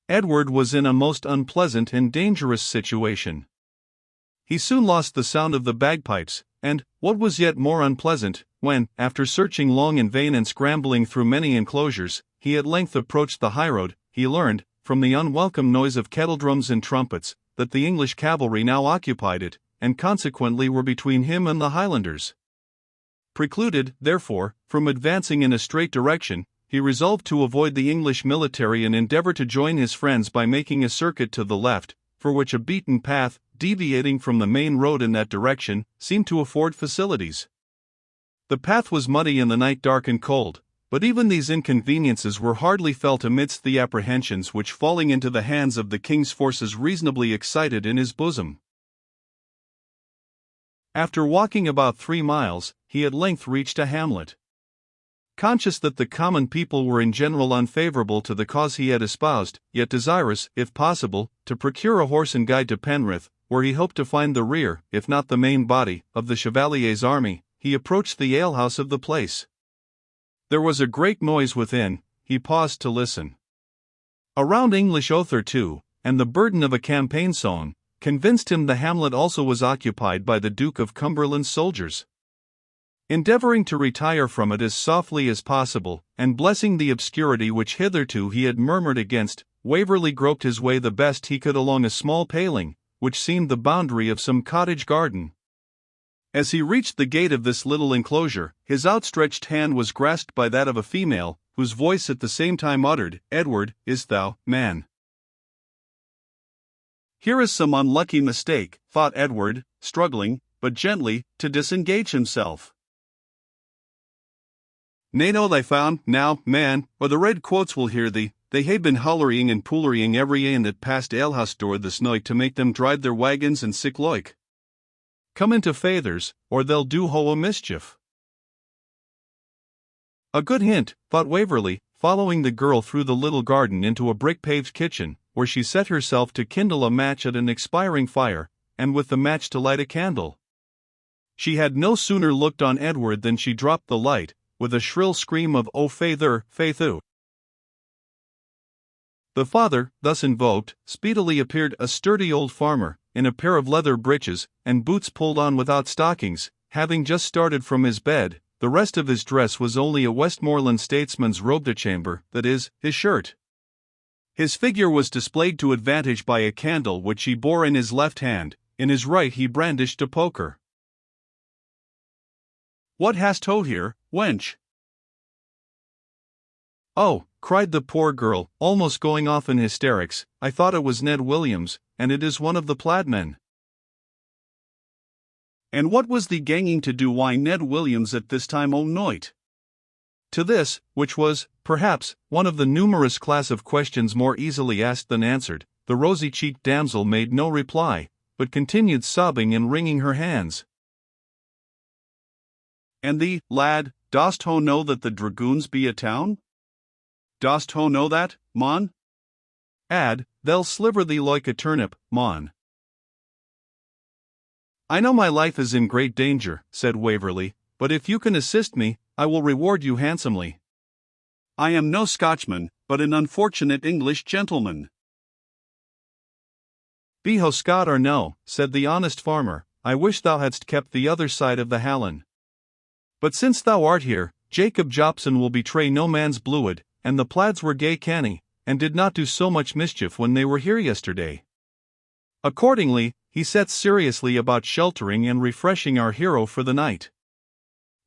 Edward was in a most unpleasant and dangerous situation. He soon lost the sound of the bagpipes, and, what was yet more unpleasant, when, after searching long in vain and scrambling through many enclosures, he at length approached the highroad, he learned, from the unwelcome noise of kettledrums and trumpets, that the English cavalry now occupied it, and consequently were between him and the Highlanders. Precluded, therefore, from advancing in a straight direction, he resolved to avoid the English military and endeavor to join his friends by making a circuit to the left, for which a beaten path, deviating from the main road in that direction, seemed to afford facilities. The path was muddy and the night dark and cold, but even these inconveniences were hardly felt amidst the apprehensions which falling into the hands of the king's forces reasonably excited in his bosom. After walking about 3 miles, he at length reached a hamlet. Conscious that the common people were in general unfavorable to the cause he had espoused, yet desirous, if possible, to procure a horse and guide to Penrith, where he hoped to find the rear, if not the main body, of the Chevalier's army, he approached the alehouse of the place. There was a great noise within. He paused to listen. A round English oath or two, and the burden of a campaign song, convinced him the hamlet also was occupied by the Duke of Cumberland's soldiers. Endeavoring to retire from it as softly as possible, and blessing the obscurity which hitherto he had murmured against, Waverley groped his way the best he could along a small paling, which seemed the boundary of some cottage garden. As he reached the gate of this little enclosure, his outstretched hand was grasped by that of a female, whose voice at the same time uttered, "Edward, is't thou, man?" "Here is some unlucky mistake," thought Edward, struggling, but gently, to disengage himself. "Nae no thy found, now, man, or the red coats will hear thee. They hae been hullerying and poolerying every ane that passed alehouse door this night to make them drive their wagons and sic loike. Come into fathers, or they'll do ho a mischief." A good hint, thought Waverley, following the girl through the little garden into a brick-paved kitchen, where she set herself to kindle a match at an expiring fire, and with the match to light a candle. She had no sooner looked on Edward than she dropped the light, with a shrill scream of "O Father, Faithu!" The father, thus invoked, speedily appeared, a sturdy old farmer, in a pair of leather breeches, and boots pulled on without stockings, having just started from his bed. The rest of his dress was only a Westmoreland statesman's robe de chambre, that is, his shirt. His figure was displayed to advantage by a candle which he bore in his left hand, in his right he brandished a poker. "What hast ho here, wench?" "Oh," cried the poor girl, almost going off in hysterics, "I thought it was Ned Williams, and it is one of the plaidmen." "And what was thee ganging to do wi' Ned Williams at this time o' night?" To this, which was, perhaps, one of the numerous class of questions more easily asked than answered, the rosy-cheeked damsel made no reply, but continued sobbing and wringing her hands. "And thee, lad, dost ho know that the dragoons be a town? Dost ho know that, mon? Ad, they'll sliver thee like a turnip, mon." "I know my life is in great danger," said Waverley, "but if you can assist me, I will reward you handsomely. I am no Scotchman, but an unfortunate English gentleman." "Be ho Scot or no," said the honest farmer, "I wish thou hadst kept the other side of the Hallan. But since thou art here, Jacob Jopson will betray no man's bluid, and the plaids were gay canny, and did not do so much mischief when they were here yesterday." Accordingly, he set seriously about sheltering and refreshing our hero for the night.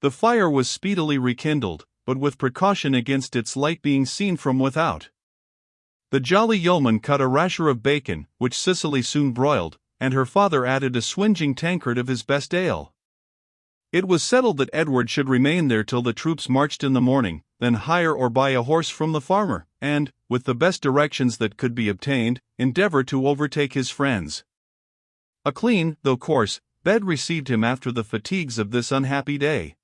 The fire was speedily rekindled, but with precaution against its light being seen from without. The jolly yeoman cut a rasher of bacon, which Cicely soon broiled, and her father added a swinging tankard of his best ale. It was settled that Edward should remain there till the troops marched in the morning, then hire or buy a horse from the farmer, and, with the best directions that could be obtained, endeavor to overtake his friends. A clean, though coarse, bed received him after the fatigues of this unhappy day.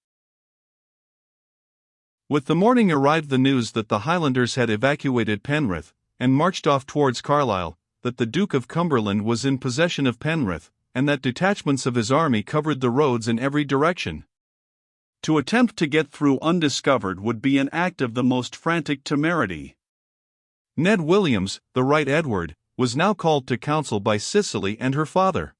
With the morning arrived the news that the Highlanders had evacuated Penrith, and marched off towards Carlisle, that the Duke of Cumberland was in possession of Penrith, and that detachments of his army covered the roads in every direction. To attempt to get through undiscovered would be an act of the most frantic temerity. Ned Williams, the right Edward, was now called to council by Cicely and her father.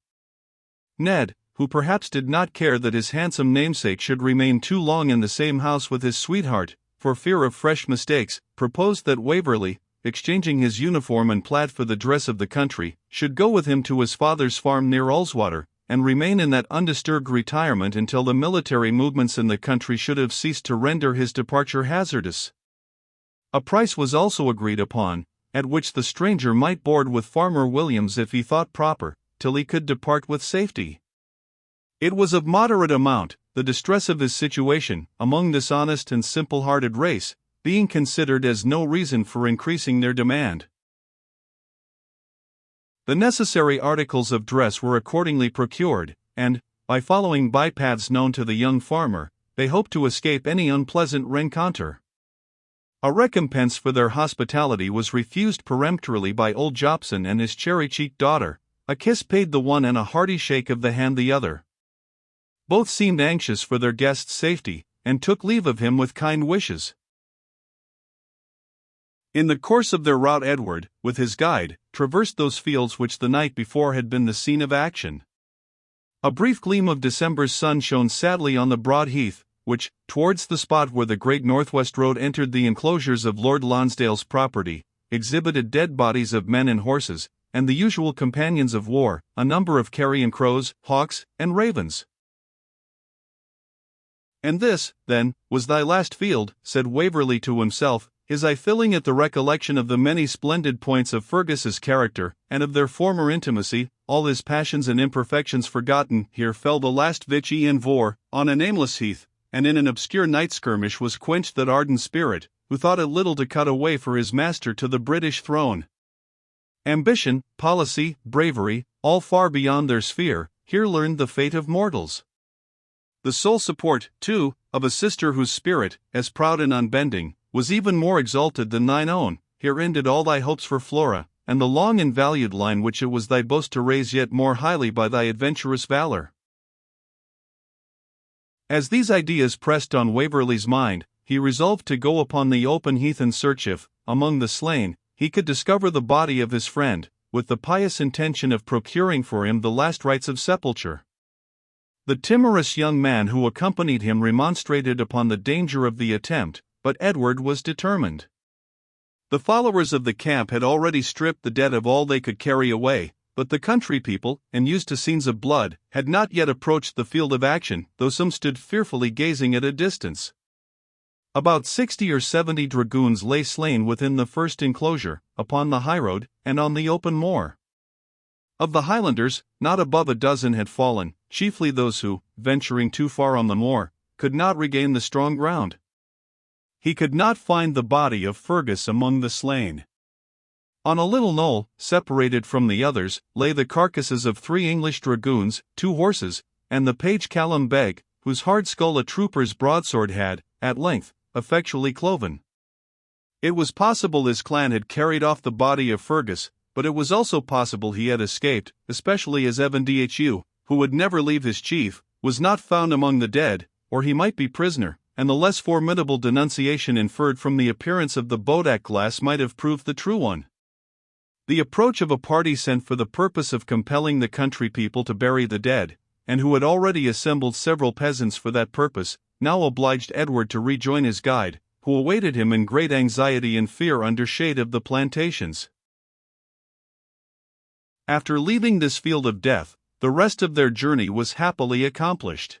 Ned, who perhaps did not care that his handsome namesake should remain too long in the same house with his sweetheart, for fear of fresh mistakes, proposed that Waverley, exchanging his uniform and plaid for the dress of the country, should go with him to his father's farm near Ullswater, and remain in that undisturbed retirement until the military movements in the country should have ceased to render his departure hazardous. A price was also agreed upon, at which the stranger might board with Farmer Williams if he thought proper, till he could depart with safety. It was of moderate amount, the distress of his situation, among this honest and simple-hearted race, being considered as no reason for increasing their demand. The necessary articles of dress were accordingly procured, and, by following bypaths known to the young farmer, they hoped to escape any unpleasant rencontre. A recompense for their hospitality was refused peremptorily by old Jobson and his cherry-cheeked daughter, a kiss paid the one and a hearty shake of the hand the other. Both seemed anxious for their guest's safety, and took leave of him with kind wishes. In the course of their route Edward, with his guide, traversed those fields which the night before had been the scene of action. A brief gleam of December's sun shone sadly on the broad heath, which, towards the spot where the great northwest road entered the enclosures of Lord Lonsdale's property, exhibited dead bodies of men and horses, and the usual companions of war, a number of carrion crows, hawks, and ravens. "And this, then, was thy last field," said Waverley to himself, his eye filling at the recollection of the many splendid points of Fergus's character, and of their former intimacy, all his passions and imperfections forgotten. Here fell the last Vichy and Vore, on a nameless heath, and in an obscure night skirmish was quenched that ardent spirit, who thought it little to cut a way for his master to the British throne. Ambition, policy, bravery, all far beyond their sphere, here learned the fate of mortals. The sole support, too, of a sister whose spirit, as proud and unbending, was even more exalted than thine own, here ended all thy hopes for Flora, and the long and valued line which it was thy boast to raise yet more highly by thy adventurous valor. As these ideas pressed on Waverley's mind, he resolved to go upon the open heath in search if, among the slain, he could discover the body of his friend, with the pious intention of procuring for him the last rites of sepulture. The timorous young man who accompanied him remonstrated upon the danger of the attempt, but Edward was determined. The followers of the camp had already stripped the dead of all they could carry away, but the country people, and used to scenes of blood, had not yet approached the field of action, though some stood fearfully gazing at a distance. About 60 or 70 dragoons lay slain within the first enclosure, upon the highroad, and on the open moor. Of the Highlanders, not above a dozen had fallen, chiefly those who, venturing too far on the moor, could not regain the strong ground. He could not find the body of Fergus among the slain. On a little knoll, separated from the others, lay the carcasses of 3 English dragoons, 2 horses, and the page Callum Beg, whose hard skull a trooper's broadsword had, at length, effectually cloven. It was possible his clan had carried off the body of Fergus, but it was also possible he had escaped, especially as Evan Dhu, who would never leave his chief, was not found among the dead, or he might be prisoner, and the less formidable denunciation inferred from the appearance of the Bodak glass might have proved the true one. The approach of a party sent for the purpose of compelling the country people to bury the dead, and who had already assembled several peasants for that purpose, now obliged Edward to rejoin his guide, who awaited him in great anxiety and fear under shade of the plantations. After leaving this field of death, the rest of their journey was happily accomplished.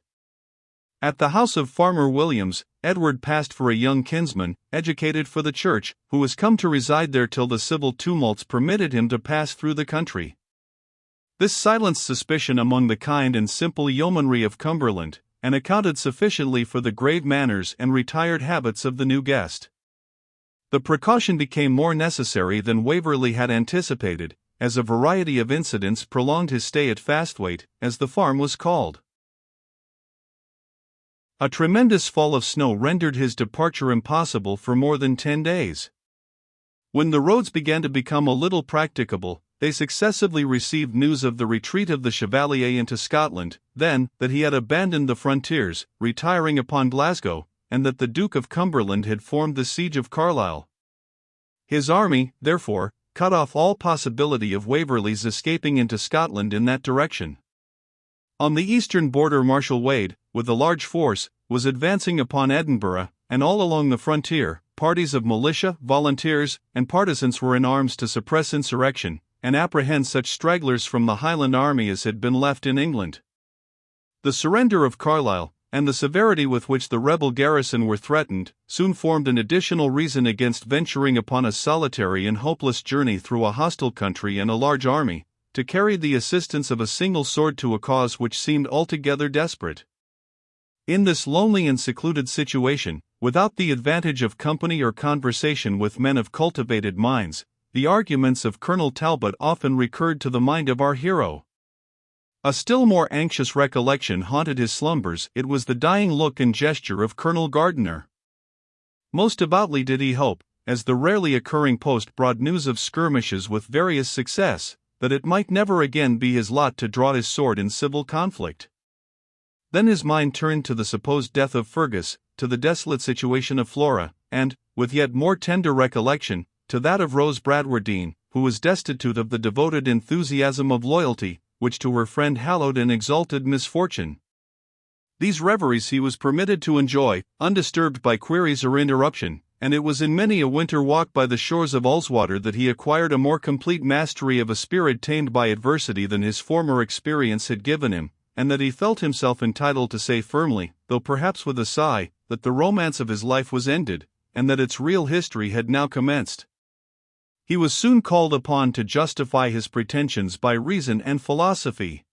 At the house of Farmer Williams, Edward passed for a young kinsman, educated for the church, who was come to reside there till the civil tumults permitted him to pass through the country. This silenced suspicion among the kind and simple yeomanry of Cumberland, and accounted sufficiently for the grave manners and retired habits of the new guest. The precaution became more necessary than Waverley had anticipated, as a variety of incidents prolonged his stay at Fastwaite, as the farm was called. A tremendous fall of snow rendered his departure impossible for more than 10 days. When the roads began to become a little practicable, they successively received news of the retreat of the Chevalier into Scotland, then, that he had abandoned the frontiers, retiring upon Glasgow, and that the Duke of Cumberland had formed the siege of Carlisle. His army, therefore, cut off all possibility of Waverley's escaping into Scotland in that direction. On the eastern border, Marshal Wade, with a large force, was advancing upon Edinburgh, and all along the frontier, parties of militia, volunteers, and partisans were in arms to suppress insurrection, and apprehend such stragglers from the Highland army as had been left in England. The surrender of Carlisle, and the severity with which the rebel garrison were threatened, soon formed an additional reason against venturing upon a solitary and hopeless journey through a hostile country and a large army, to carry the assistance of a single sword to a cause which seemed altogether desperate. In this lonely and secluded situation, without the advantage of company or conversation with men of cultivated minds, the arguments of Colonel Talbot often recurred to the mind of our hero. A still more anxious recollection haunted his slumbers. It was the dying look and gesture of Colonel Gardiner. Most devoutly did he hope, as the rarely occurring post brought news of skirmishes with various success, that it might never again be his lot to draw his sword in civil conflict. Then his mind turned to the supposed death of Fergus, to the desolate situation of Flora, and, with yet more tender recollection, to that of Rose Bradwardine, who was destitute of the devoted enthusiasm of loyalty, which to her friend hallowed and exalted misfortune. These reveries he was permitted to enjoy, undisturbed by queries or interruption, and it was in many a winter walk by the shores of Ullswater that he acquired a more complete mastery of a spirit tamed by adversity than his former experience had given him, and that he felt himself entitled to say firmly, though perhaps with a sigh, that the romance of his life was ended, and that its real history had now commenced. He was soon called upon to justify his pretensions by reason and philosophy.